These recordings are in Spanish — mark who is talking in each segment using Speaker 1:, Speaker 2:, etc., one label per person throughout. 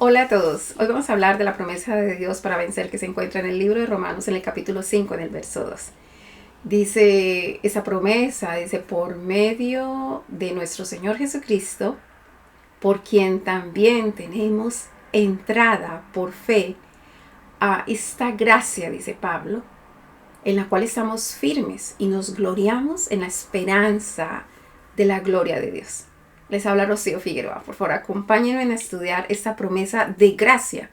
Speaker 1: Hola a todos, hoy vamos a hablar de la promesa de Dios para vencer que se encuentra en el libro de Romanos en el capítulo 5 en el verso 2. Dice esa promesa, dice por medio de nuestro Señor Jesucristo, por quien también tenemos entrada por fe a esta gracia, dice Pablo, en la cual estamos firmes y nos gloriamos en la esperanza de la gloria de Dios. Les habla Rocío Figueroa. Por favor, acompáñenme a estudiar esta promesa de gracia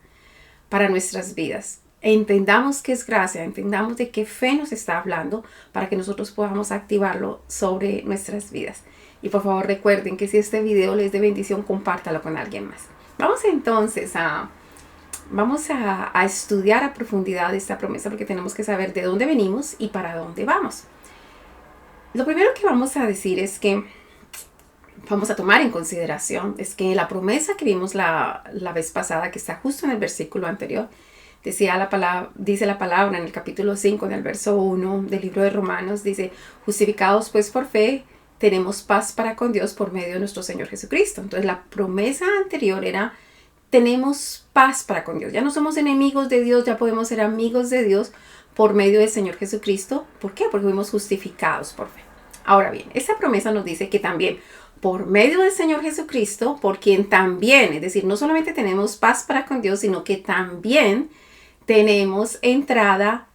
Speaker 1: para nuestras vidas. Entendamos qué es gracia, entendamos de qué fe nos está hablando para que nosotros podamos activarlo sobre nuestras vidas. Y por favor recuerden que si este video les de bendición, compártalo con alguien más. Vamos entonces a estudiar a profundidad esta promesa porque tenemos que saber de dónde venimos y para dónde vamos. Lo primero que vamos a decir es que vamos a tomar en consideración es que la promesa que vimos la vez pasada, que está justo en el versículo anterior, dice la palabra en el capítulo 5, en el verso 1 del libro de Romanos, dice, justificados pues por fe, tenemos paz para con Dios por medio de nuestro Señor Jesucristo. Entonces la promesa anterior era, tenemos paz para con Dios. Ya no somos enemigos de Dios, ya podemos ser amigos de Dios por medio del Señor Jesucristo. ¿Por qué? Porque fuimos justificados por fe. Ahora bien, esta promesa nos dice que también por medio del Señor Jesucristo, por quien también, es decir, no solamente tenemos paz para con Dios, sino que también tenemos entrada,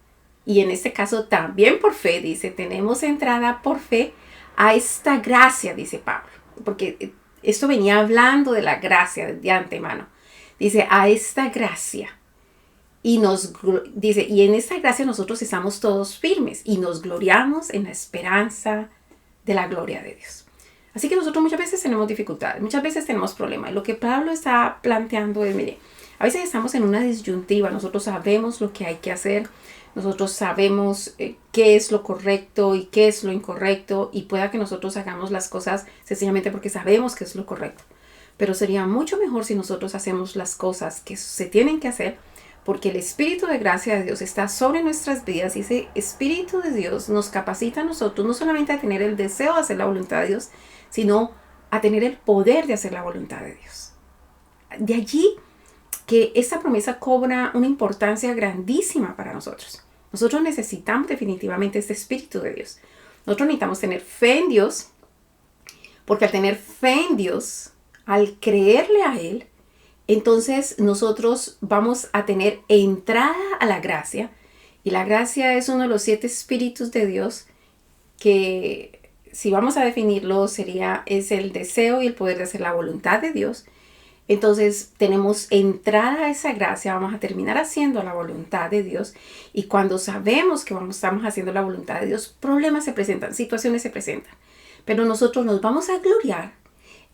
Speaker 1: y en este caso también por fe, dice, tenemos entrada por fe a esta gracia, dice Pablo, porque esto venía hablando de la gracia de antemano. Dice, a esta gracia. Y dice, y en esta gracia nosotros estamos todos firmes y nos gloriamos en la esperanza de la gloria de Dios. Así que nosotros muchas veces tenemos dificultades, muchas veces tenemos problemas. Y lo que Pablo está planteando es, mire, a veces estamos en una disyuntiva, nosotros sabemos lo que hay que hacer, nosotros sabemos qué es lo correcto y qué es lo incorrecto, y pueda que nosotros hagamos las cosas sencillamente porque sabemos qué es lo correcto. Pero sería mucho mejor si nosotros hacemos las cosas que se tienen que hacer, porque el Espíritu de gracia de Dios está sobre nuestras vidas y ese Espíritu de Dios nos capacita a nosotros no solamente a tener el deseo de hacer la voluntad de Dios, sino a tener el poder de hacer la voluntad de Dios. De allí que esta promesa cobra una importancia grandísima para nosotros. Nosotros necesitamos definitivamente este Espíritu de Dios. Nosotros necesitamos tener fe en Dios, porque al tener fe en Dios, al creerle a Él, entonces nosotros vamos a tener entrada a la gracia. Y la gracia es uno de los 7 espíritus de Dios que, si vamos a definirlo, es el deseo y el poder de hacer la voluntad de Dios. Entonces tenemos entrada a esa gracia, vamos a terminar haciendo la voluntad de Dios. Y cuando sabemos que estamos haciendo la voluntad de Dios, problemas se presentan, situaciones se presentan. Pero nosotros nos vamos a gloriar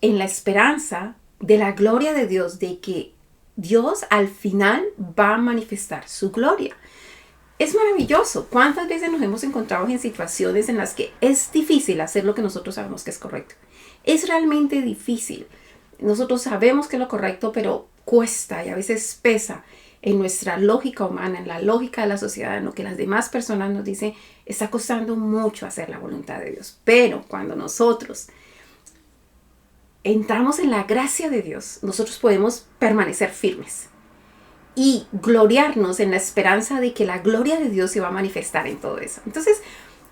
Speaker 1: en la esperanza de la gloria de Dios, de que Dios al final va a manifestar su gloria. Es maravilloso. ¿Cuántas veces nos hemos encontrado en situaciones en las que es difícil hacer lo que nosotros sabemos que es correcto? Es realmente difícil. Nosotros sabemos que es lo correcto, pero cuesta y a veces pesa en nuestra lógica humana, en la lógica de la sociedad, en lo que las demás personas nos dicen, está costando mucho hacer la voluntad de Dios. Pero cuando nosotros entramos en la gracia de Dios, nosotros podemos permanecer firmes y gloriarnos en la esperanza de que la gloria de Dios se va a manifestar en todo eso. Entonces,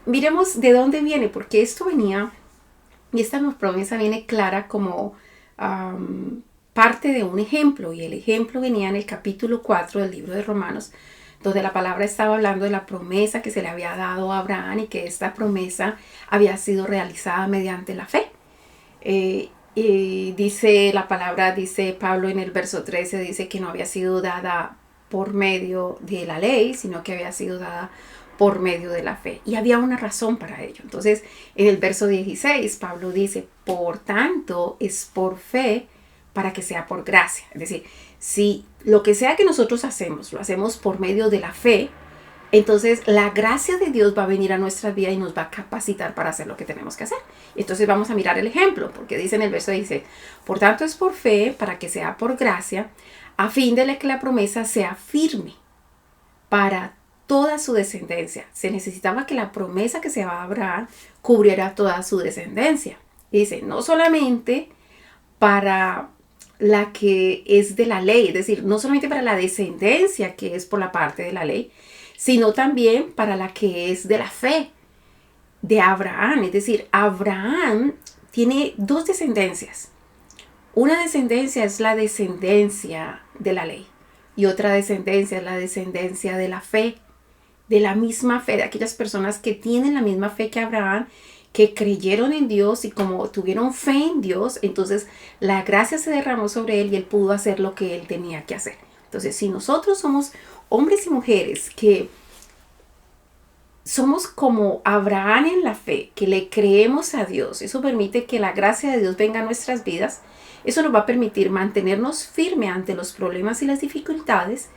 Speaker 1: miremos de dónde viene, porque esto venía, y esta promesa viene clara como parte de un ejemplo, y el ejemplo venía en el capítulo 4 del libro de Romanos, donde la palabra estaba hablando de la promesa que se le había dado a Abraham y que esta promesa había sido realizada mediante la fe. Y dice la palabra, dice Pablo en el verso 13, dice que no había sido dada por medio de la ley, sino que había sido dada por medio de la fe. Y había una razón para ello. Entonces, en el verso 16, Pablo dice, por tanto, es por fe para que sea por gracia. Es decir, si lo que sea que nosotros hacemos, lo hacemos por medio de la fe, entonces la gracia de Dios va a venir a nuestra vida y nos va a capacitar para hacer lo que tenemos que hacer. Entonces vamos a mirar el ejemplo, porque dice en el verso, dice, por tanto es por fe, para que sea por gracia, a fin de que la promesa sea firme para toda su descendencia. Se necesitaba que la promesa que se va a Abraham cubriera toda su descendencia. Dice, no solamente para la que es de la ley, es decir, no solamente para la descendencia que es por la parte de la ley, sino también para la que es de la fe de Abraham. Es decir, Abraham tiene dos descendencias. Una descendencia es la descendencia de la ley y otra descendencia es la descendencia de la fe, de la misma fe, de aquellas personas que tienen la misma fe que Abraham, que creyeron en Dios y como tuvieron fe en Dios, entonces la gracia se derramó sobre él y él pudo hacer lo que él tenía que hacer. Entonces, si nosotros somos hombres y mujeres que somos como Abraham en la fe, que le creemos a Dios, eso permite que la gracia de Dios venga a nuestras vidas. Eso nos va a permitir mantenernos firmes ante los problemas y las dificultades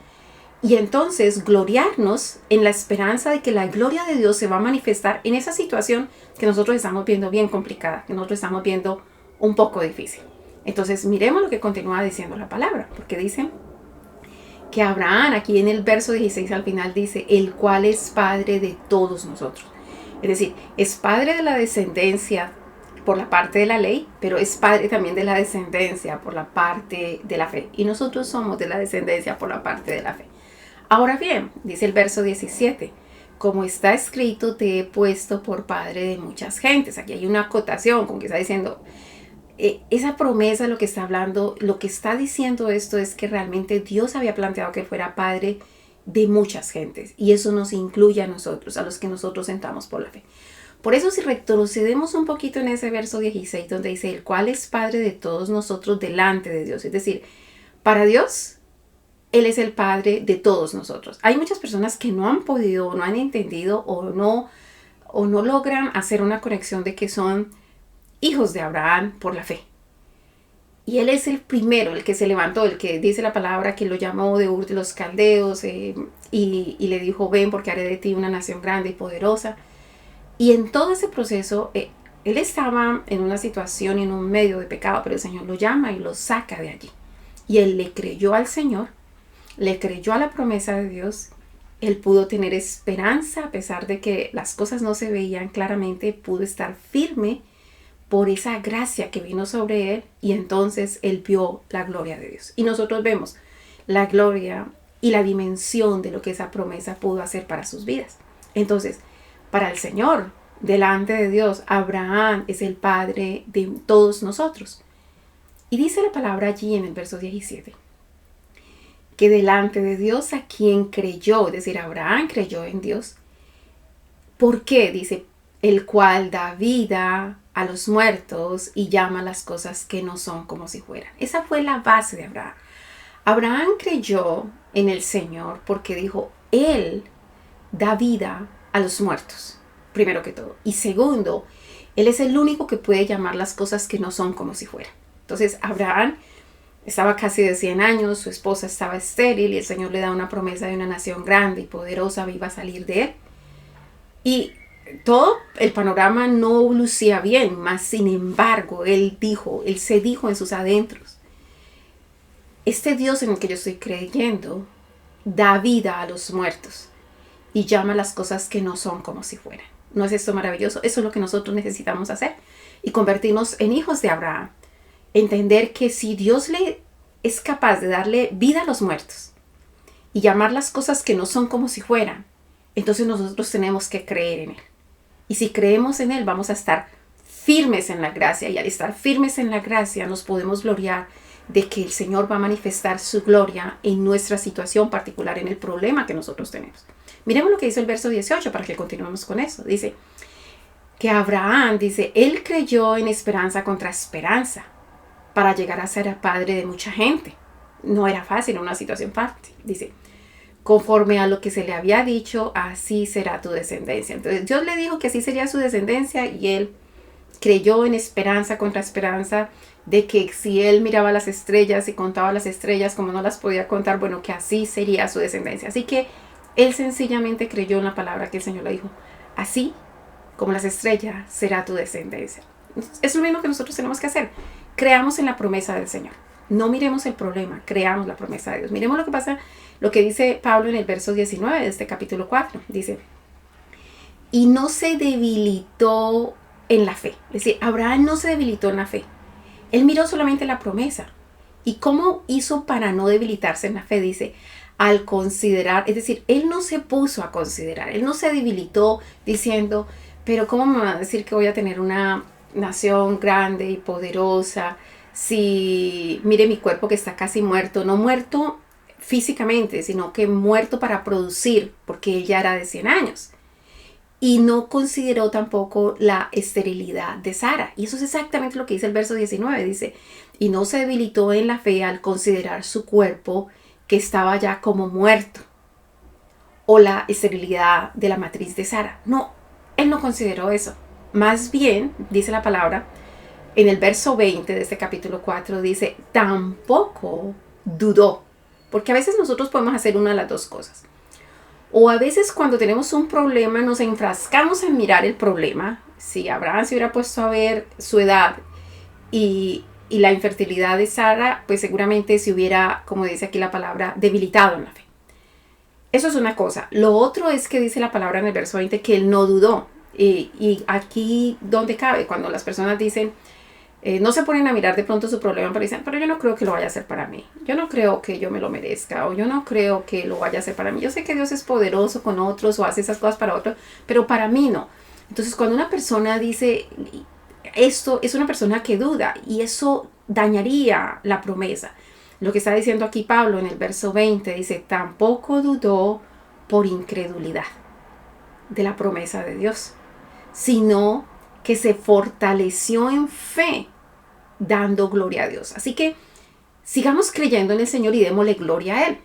Speaker 1: y entonces gloriarnos en la esperanza de que la gloria de Dios se va a manifestar en esa situación que nosotros estamos viendo bien complicada, que nosotros estamos viendo un poco difícil. Entonces miremos lo que continúa diciendo la palabra, porque dice que Abraham, aquí en el verso 16 al final dice, el cual es padre de todos nosotros. Es decir, es padre de la descendencia por la parte de la ley, pero es padre también de la descendencia por la parte de la fe. Y nosotros somos de la descendencia por la parte de la fe. Ahora bien, dice el verso 17, como está escrito, te he puesto por padre de muchas gentes. Aquí hay una acotación, como que está diciendo, esa promesa, lo que está hablando, lo que está diciendo esto es que realmente Dios había planteado que fuera padre de muchas gentes. Y eso nos incluye a nosotros, a los que nosotros entramos por la fe. Por eso si retrocedemos un poquito en ese verso 16, donde dice, el cual es padre de todos nosotros delante de Dios. Es decir, para Dios, Él es el padre de todos nosotros. Hay muchas personas que no han podido, no han entendido o no logran hacer una conexión de que son hijos de Abraham por la fe. Y Él es el primero, el que se levantó, el que dice la palabra que lo llamó de Ur de los Caldeos y le dijo, ven porque haré de ti una nación grande y poderosa. Y en todo ese proceso, él estaba en una situación y en un medio de pecado, pero el Señor lo llama y lo saca de allí. Y él le creyó al Señor, le creyó a la promesa de Dios. Él pudo tener esperanza a pesar de que las cosas no se veían claramente, pudo estar firme por esa gracia que vino sobre él y entonces él vio la gloria de Dios. Y nosotros vemos la gloria y la dimensión de lo que esa promesa pudo hacer para sus vidas. Entonces, para el Señor, delante de Dios, Abraham es el padre de todos nosotros. Y dice la palabra allí en el verso 17, que delante de Dios a quien creyó, es decir, Abraham creyó en Dios. ¿Por qué? Dice, el cual da vida a los muertos y llama las cosas que no son como si fueran. Esa fue la base de Abraham. Abraham creyó en el Señor porque dijo, Él da vida a los muertos, primero que todo. Y segundo, Él es el único que puede llamar las cosas que no son como si fueran. Entonces, Abraham estaba casi de 100 años, su esposa estaba estéril y el Señor le da una promesa de una nación grande y poderosa iba a salir de él. Y todo el panorama no lucía bien, mas sin embargo, él se dijo en sus adentros, este Dios en el que yo estoy creyendo da vida a los muertos y llama las cosas que no son como si fueran. ¿No es esto maravilloso? Eso es lo que nosotros necesitamos hacer y convertirnos en hijos de Abraham. Entender que si Dios es capaz de darle vida a los muertos y llamar las cosas que no son como si fueran, entonces nosotros tenemos que creer en Él. Y si creemos en Él, vamos a estar firmes en la gracia. Y al estar firmes en la gracia, nos podemos gloriar de que el Señor va a manifestar su gloria en nuestra situación particular, en el problema que nosotros tenemos. Miremos lo que dice el verso 18 para que continuemos con eso. Dice que Abraham, dice, él creyó en esperanza contra esperanza para llegar a ser padre de mucha gente. No era fácil, una situación fácil. Dice, conforme a lo que se le había dicho, así será tu descendencia. Entonces Dios le dijo que así sería su descendencia y él creyó en esperanza contra esperanza de que si él miraba las estrellas y contaba las estrellas como no las podía contar, bueno, que así sería su descendencia. Así que él sencillamente creyó en la palabra que el Señor le dijo. Así como las estrellas será tu descendencia. Es lo mismo que nosotros tenemos que hacer. Creamos en la promesa del Señor. No miremos el problema, creamos la promesa de Dios. Miremos lo que pasa, lo que dice Pablo en el verso 19 de este capítulo 4. Dice, y no se debilitó en la fe. Es decir, Abraham no se debilitó en la fe. Él miró solamente la promesa ¿Y cómo hizo para no debilitarse en la fe? Dice, al considerar, es decir, él no se puso a considerar, él no se debilitó diciendo, pero ¿cómo me va a decir que voy a tener una nación grande y poderosa si mire mi cuerpo que está casi muerto? No muerto físicamente, sino que muerto para producir, porque él ya era de 100 años. Y no consideró tampoco la esterilidad de Sara. Y eso es exactamente lo que dice el verso 19. Dice, y no se debilitó en la fe al considerar su cuerpo que estaba ya como muerto, o la esterilidad de la matriz de Sara. No, él no consideró eso. Más bien, dice la palabra, en el verso 20 de este capítulo 4, dice, tampoco dudó. Porque a veces nosotros podemos hacer una de las dos cosas. O a veces cuando tenemos un problema nos enfrascamos en mirar el problema. Si Abraham se hubiera puesto a ver su edad y la infertilidad de Sara, pues seguramente se hubiera, como dice aquí la palabra, debilitado en la fe. Eso es una cosa. Lo otro es que dice la palabra en el verso 20 que él no dudó. Y aquí donde cabe, cuando las personas dicen, no se ponen a mirar de pronto su problema, pero dicen, pero yo no creo que lo vaya a hacer para mí. Yo no creo que yo me lo merezca, o yo no creo que lo vaya a hacer para mí. Yo sé que Dios es poderoso con otros o hace esas cosas para otros, pero para mí no. Entonces, cuando una persona dice esto, es una persona que duda y eso dañaría la promesa. Lo que está diciendo aquí Pablo en el verso 20 dice, tampoco dudó por incredulidad de la promesa de Dios, sino que se fortaleció en fe, dando gloria a Dios. Así que sigamos creyendo en el Señor y démosle gloria a Él.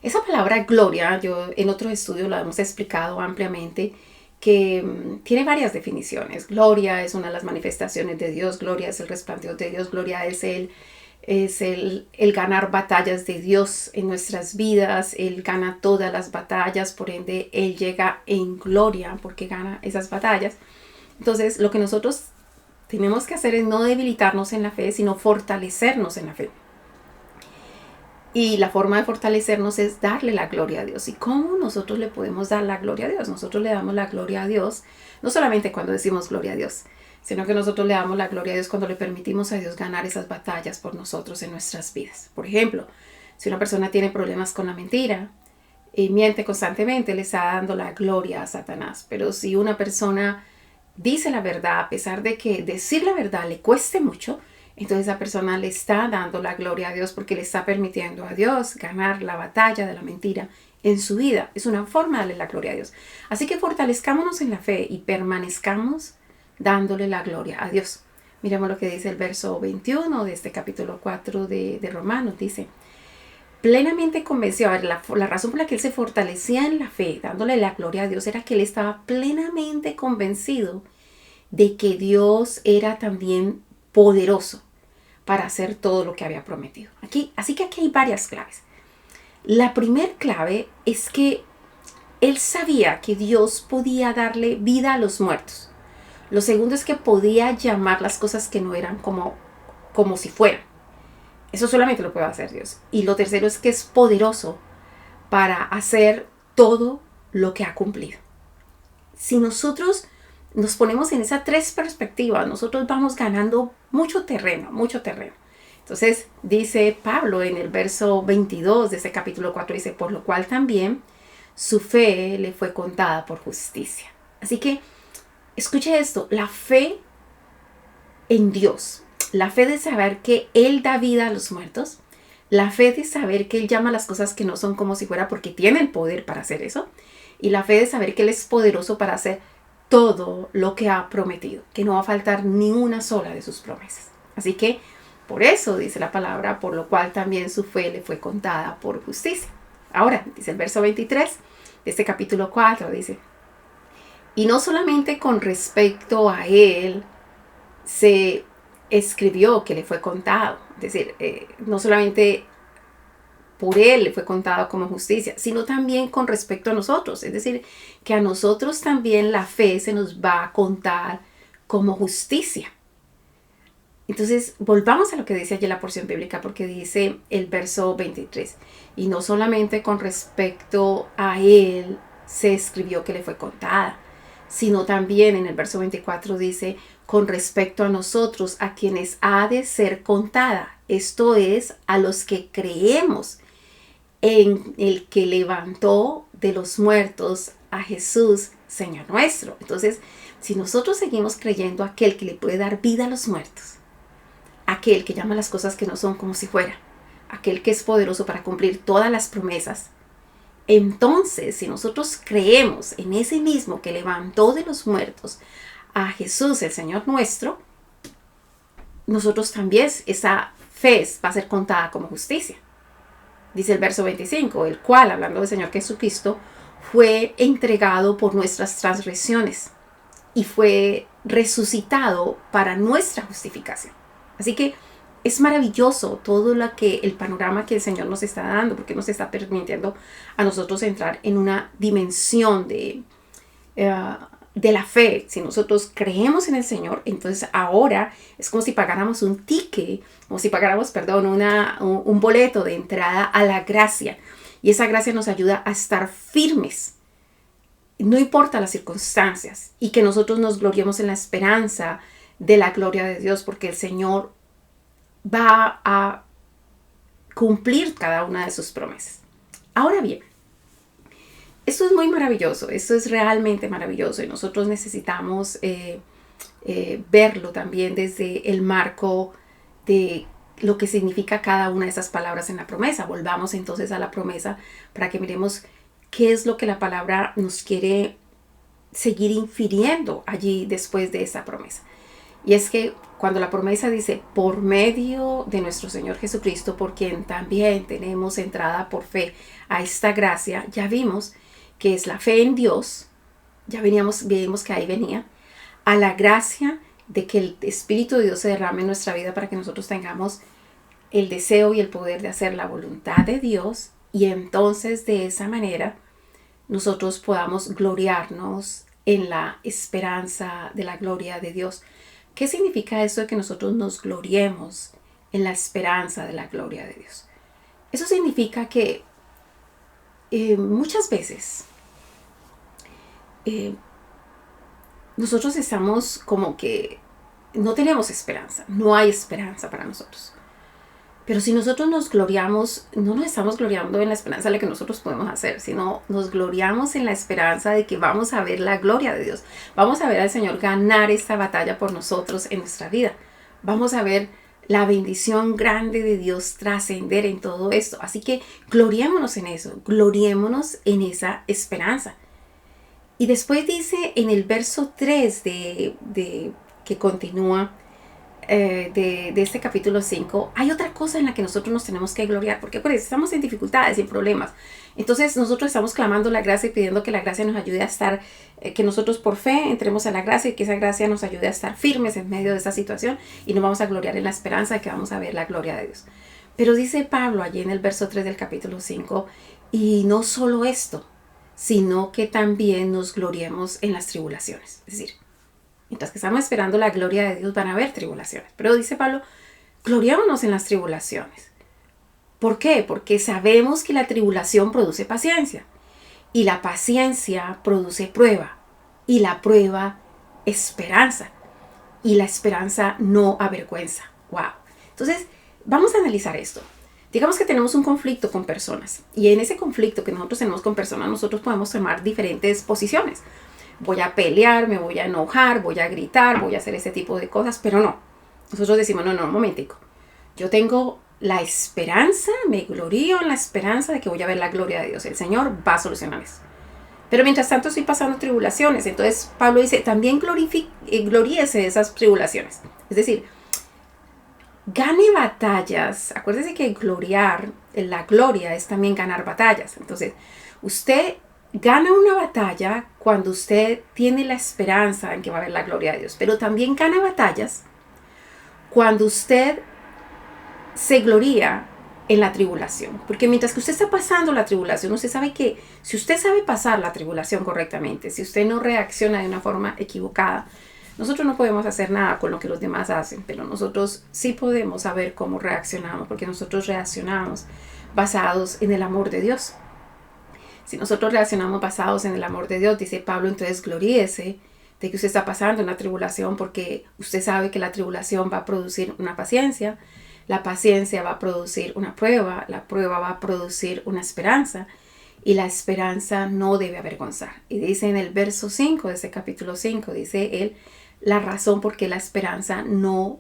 Speaker 1: Esa palabra gloria, yo en otros estudios la hemos explicado ampliamente, que tiene varias definiciones. Gloria es una de las manifestaciones de Dios, gloria es el resplandor de Dios, gloria es el ganar batallas de Dios en nuestras vidas. Él gana todas las batallas, por ende Él llega en gloria porque gana esas batallas. Entonces lo que nosotros tenemos que hacer es no debilitarnos en la fe, sino fortalecernos en la fe. Y la forma de fortalecernos es darle la gloria a Dios. ¿Y cómo nosotros le podemos dar la gloria a Dios? Nosotros le damos la gloria a Dios, no solamente cuando decimos gloria a Dios, sino que nosotros le damos la gloria a Dios cuando le permitimos a Dios ganar esas batallas por nosotros en nuestras vidas. Por ejemplo, si una persona tiene problemas con la mentira y miente constantemente, le está dando la gloria a Satanás. Pero si una persona dice la verdad, a pesar de que decir la verdad le cueste mucho, entonces esa persona le está dando la gloria a Dios porque le está permitiendo a Dios ganar la batalla de la mentira en su vida. Es una forma de darle la gloria a Dios. Así que fortalezcámonos en la fe y permanezcamos dándole la gloria a Dios. Miremos lo que dice el verso 21 de este capítulo 4 de Romanos. Dice, plenamente convencido. A ver, la razón por la que él se fortalecía en la fe, dándole la gloria a Dios, era que él estaba plenamente convencido de que Dios era también poderoso para hacer todo lo que había prometido. Así que aquí hay varias claves. La primera clave es que él sabía que Dios podía darle vida a los muertos. Lo segundo es que podía llamar las cosas que no eran como si fueran. Eso solamente lo puede hacer Dios. Y lo tercero es que es poderoso para hacer todo lo que ha cumplido. Si nosotros nos ponemos en esas tres perspectivas, nosotros vamos ganando mucho terreno, mucho terreno. Entonces dice Pablo en el verso 22 de ese capítulo 4, dice, por lo cual también su fe le fue contada por justicia. Así que escuche esto, la fe en Dios, la fe de saber que Él da vida a los muertos, la fe de saber que Él llama las cosas que no son como si fuera porque tiene el poder para hacer eso, y la fe de saber que Él es poderoso para hacer todo lo que ha prometido, que no va a faltar ni una sola de sus promesas. Así que por eso dice la palabra, por lo cual también su fe le fue contada por justicia. Ahora, dice el verso 23 de este capítulo 4, dice, y no solamente con respecto a él se escribió que le fue contado, es decir, no solamente por él le fue contado como justicia, sino también con respecto a nosotros. Es decir, que a nosotros también la fe se nos va a contar como justicia. Entonces, volvamos a lo que dice allí la porción bíblica, porque dice el verso 23, y no solamente con respecto a él se escribió que le fue contada, sino también en el verso 24 dice, con respecto a nosotros, a quienes ha de ser contada. Esto es, a los que creemos en el que levantó de los muertos a Jesús, Señor nuestro. Entonces, si nosotros seguimos creyendo a aquel que le puede dar vida a los muertos, aquel que llama las cosas que no son como si fuera, aquel que es poderoso para cumplir todas las promesas, entonces, si nosotros creemos en ese mismo que levantó de los muertos a Jesús, el Señor nuestro, nosotros también esa fe va a ser contada como justicia. Dice el verso 25, el cual, hablando del Señor Jesucristo, fue entregado por nuestras transgresiones y fue resucitado para nuestra justificación. Así que es maravilloso todo el panorama que el Señor nos está dando, porque nos está permitiendo a nosotros entrar en una dimensión de la fe. Si nosotros creemos en el Señor, entonces ahora es como si pagáramos un ticket, como si pagáramos, un boleto de entrada a la gracia. Y esa gracia nos ayuda a estar firmes, no importa las circunstancias, y que nosotros nos gloriemos en la esperanza de la gloria de Dios, porque el Señor va a cumplir cada una de sus promesas. Ahora bien, esto es muy maravilloso, esto es realmente maravilloso y nosotros necesitamos verlo también desde el marco de lo que significa cada una de esas palabras en la promesa. Volvamos entonces a la promesa para que miremos qué es lo que la palabra nos quiere seguir infiriendo allí después de esa promesa. Y es que cuando la promesa dice, por medio de nuestro Señor Jesucristo, por quien también tenemos entrada por fe a esta gracia, ya vimos que es la fe en Dios, vimos que ahí venía, a la gracia de que el Espíritu de Dios se derrame en nuestra vida para que nosotros tengamos el deseo y el poder de hacer la voluntad de Dios, y entonces de esa manera nosotros podamos gloriarnos en la esperanza de la gloria de Dios. ¿Qué significa eso de que nosotros nos gloriemos en la esperanza de la gloria de Dios? Eso significa que muchas veces nosotros estamos como que no tenemos esperanza, no hay esperanza para nosotros. Pero si nosotros nos gloriamos, no nos estamos gloriando en la esperanza de lo que nosotros podemos hacer, sino nos gloriamos en la esperanza de que vamos a ver la gloria de Dios. Vamos a ver al Señor ganar esta batalla por nosotros en nuestra vida. Vamos a ver la bendición grande de Dios trascender en todo esto. Así que gloriémonos en eso, gloriémonos en esa esperanza. Y después dice en el verso 3 que continúa, de este capítulo 5, hay otra cosa en la que nosotros nos tenemos que gloriar, porque pues, estamos en dificultades y en problemas. Entonces nosotros estamos clamando la gracia y pidiendo que la gracia nos ayude a estar, que nosotros por fe entremos a la gracia y que esa gracia nos ayude a estar firmes en medio de esta situación, y nos vamos a gloriar en la esperanza de que vamos a ver la gloria de Dios. Pero dice Pablo allí en el verso 3 del capítulo 5, y no solo esto, sino que también nos gloriemos en las tribulaciones. Es decir, mientras que estamos esperando la gloria de Dios, van a haber tribulaciones. Pero dice Pablo, gloriémonos en las tribulaciones. ¿Por qué? Porque sabemos que la tribulación produce paciencia. Y la paciencia produce prueba. Y la prueba, esperanza. Y la esperanza no avergüenza. ¡Wow! Entonces, vamos a analizar esto. Digamos que tenemos un conflicto con personas. Y en ese conflicto que nosotros tenemos con personas, nosotros podemos tomar diferentes posiciones. Voy a pelear, me voy a enojar, voy a gritar, voy a hacer ese tipo de cosas, pero no. Nosotros decimos, no, un momentico. Yo tengo la esperanza, me glorío en la esperanza de que voy a ver la gloria de Dios. El Señor va a solucionar eso. Pero mientras tanto estoy pasando tribulaciones. Entonces Pablo dice, también gloríese de esas tribulaciones. Es decir, gane batallas. Acuérdese que gloriar, la gloria es también ganar batallas. Entonces, usted gana una batalla cuando usted tiene la esperanza en que va a haber la gloria de Dios. Pero también gana batallas cuando usted se gloría en la tribulación. Porque mientras que usted está pasando la tribulación, usted sabe que si usted sabe pasar la tribulación correctamente, si usted no reacciona de una forma equivocada, nosotros no podemos hacer nada con lo que los demás hacen, pero nosotros sí podemos saber cómo reaccionamos, porque nosotros reaccionamos basados en el amor de Dios. Si nosotros reaccionamos basados en el amor de Dios, dice Pablo, entonces gloríese de que usted está pasando una tribulación, porque usted sabe que la tribulación va a producir una paciencia, la paciencia va a producir una prueba, la prueba va a producir una esperanza, y la esperanza no debe avergonzar. Y dice en el verso 5 de ese capítulo 5, dice él, la razón por qué la esperanza no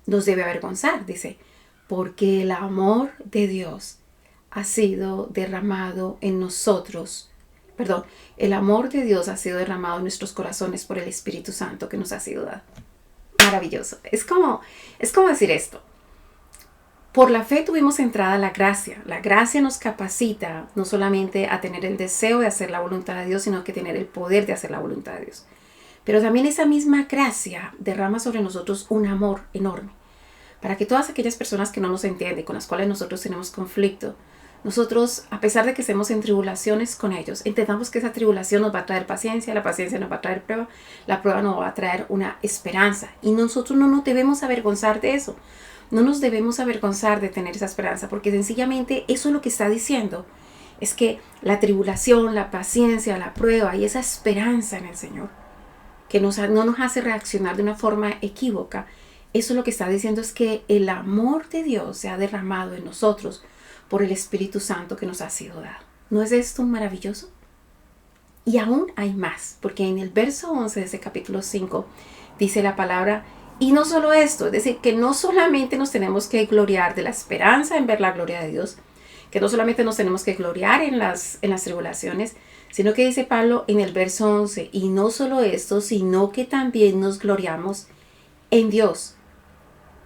Speaker 1: nos debe avergonzar, dice, porque el amor de Dios ha sido derramado en nosotros. Perdón, el amor de Dios ha sido derramado en nuestros corazones por el Espíritu Santo que nos ha sido dado. Maravilloso. Es como decir esto. Por la fe tuvimos entrada a la gracia. La gracia nos capacita no solamente a tener el deseo de hacer la voluntad de Dios, sino que tener el poder de hacer la voluntad de Dios. Pero también esa misma gracia derrama sobre nosotros un amor enorme. Para que todas aquellas personas que no nos entienden, con las cuales nosotros tenemos conflicto, nosotros, a pesar de que estemos en tribulaciones con ellos, entendamos que esa tribulación nos va a traer paciencia, la paciencia nos va a traer prueba, la prueba nos va a traer una esperanza. Y nosotros no nos debemos avergonzar de eso. No nos debemos avergonzar de tener esa esperanza, porque sencillamente eso es lo que está diciendo. Es que la tribulación, la paciencia, la prueba y esa esperanza en el Señor, que no nos hace reaccionar de una forma equívoca, eso lo que está diciendo es que el amor de Dios se ha derramado en nosotros por el Espíritu Santo que nos ha sido dado. ¿No es esto maravilloso? Y aún hay más, porque en el verso 11 de ese capítulo 5 dice la palabra, y no solo esto, es decir, que no solamente nos tenemos que gloriar de la esperanza en ver la gloria de Dios, que no solamente nos tenemos que gloriar en las tribulaciones, sino que dice Pablo en el verso 11, y no solo esto, sino que también nos gloriamos en Dios,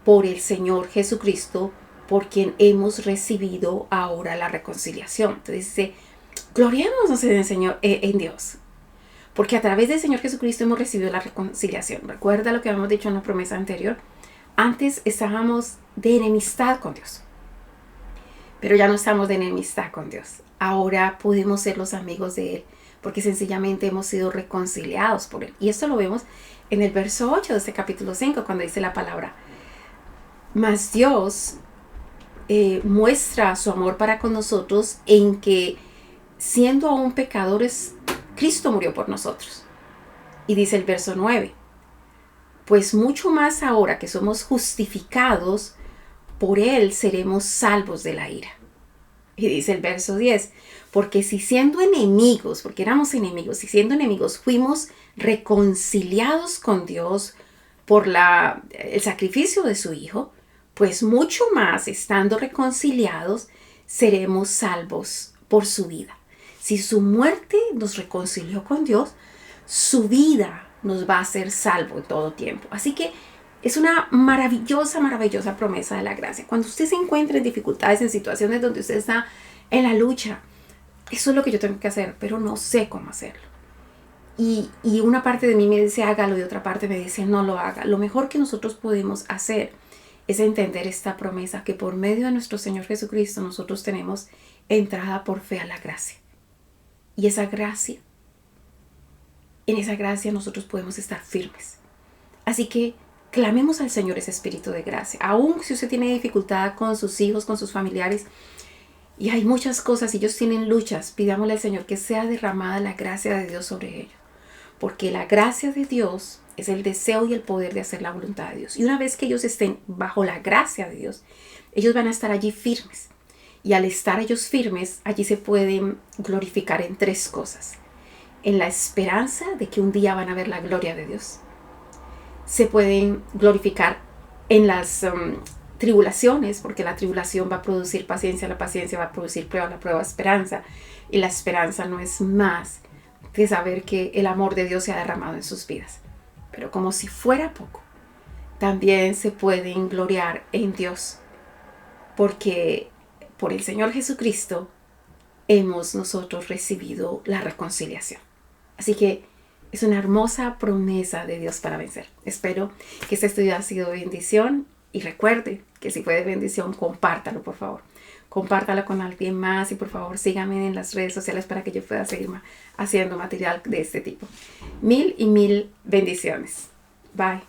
Speaker 1: por el Señor Jesucristo, por quien hemos recibido ahora la reconciliación. Entonces dice, gloriémonos en el Señor, en Dios, porque a través del Señor Jesucristo hemos recibido la reconciliación. Recuerda lo que habíamos dicho en la promesa anterior. Antes estábamos de enemistad con Dios, pero ya no estamos de enemistad con Dios. Ahora podemos ser los amigos de Él, porque sencillamente hemos sido reconciliados por Él. Y esto lo vemos en el verso 8 de este capítulo 5, cuando dice la palabra, mas Dios muestra su amor para con nosotros en que, siendo aún pecadores, Cristo murió por nosotros. Y dice el verso 9, pues mucho más ahora que somos justificados, por Él seremos salvos de la ira. Y dice el verso 10, porque si siendo enemigos, porque éramos enemigos, si siendo enemigos fuimos reconciliados con Dios por el sacrificio de su Hijo, pues mucho más, estando reconciliados, seremos salvos por su vida. Si su muerte nos reconcilió con Dios, su vida nos va a hacer salvo en todo tiempo. Así que es una maravillosa, maravillosa promesa de la gracia. Cuando usted se encuentra en dificultades, en situaciones donde usted está en la lucha, eso es lo que yo tengo que hacer, pero no sé cómo hacerlo. Y una parte de mí me dice hágalo y otra parte me dice no lo haga. Lo mejor que nosotros podemos hacer es entender esta promesa que por medio de nuestro Señor Jesucristo nosotros tenemos entrada por fe a la gracia. Y esa gracia, en esa gracia nosotros podemos estar firmes. Así que clamemos al Señor ese espíritu de gracia. Aún si usted tiene dificultad con sus hijos, con sus familiares, y hay muchas cosas, ellos tienen luchas, pidámosle al Señor que sea derramada la gracia de Dios sobre ellos. Porque la gracia de Dios es el deseo y el poder de hacer la voluntad de Dios. Y una vez que ellos estén bajo la gracia de Dios, ellos van a estar allí firmes. Y al estar ellos firmes, allí se pueden glorificar en tres cosas. En la esperanza de que un día van a ver la gloria de Dios. Se pueden glorificar en las tribulaciones, porque la tribulación va a producir paciencia, la paciencia va a producir prueba, la prueba esperanza. Y la esperanza no es más de saber que el amor de Dios se ha derramado en sus vidas. Pero como si fuera poco, también se pueden gloriar en Dios, porque por el Señor Jesucristo hemos nosotros recibido la reconciliación. Así que es una hermosa promesa de Dios para vencer. Espero que este estudio haya sido de bendición y recuerde que si fue de bendición, compártalo por favor. Compártalo con alguien más y por favor síganme en las redes sociales para que yo pueda seguir haciendo material de este tipo. Mil y mil bendiciones. Bye.